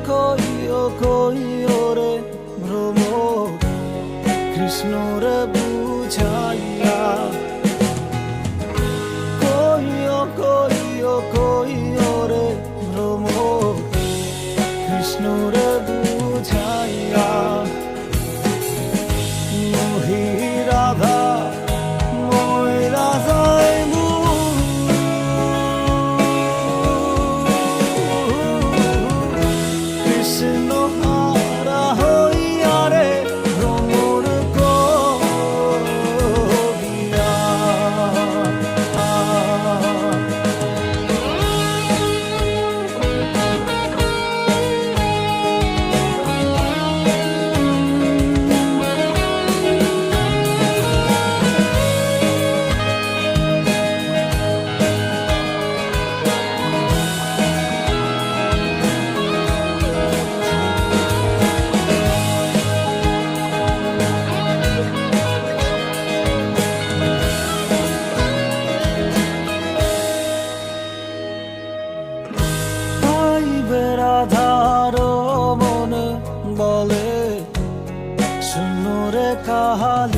কইও রে ভ্রমর কৃষ্ণ রে বুঝাইয়া কইও রে ভ্রমর কৃষ্ণ রে বুঝাইয়া মোহি রাধা মই রাধাই কৃষ্ণ হারা হইয়া রে ভ্রমর করিয়া রাধার মনে বলে শূন্য রে কাহালি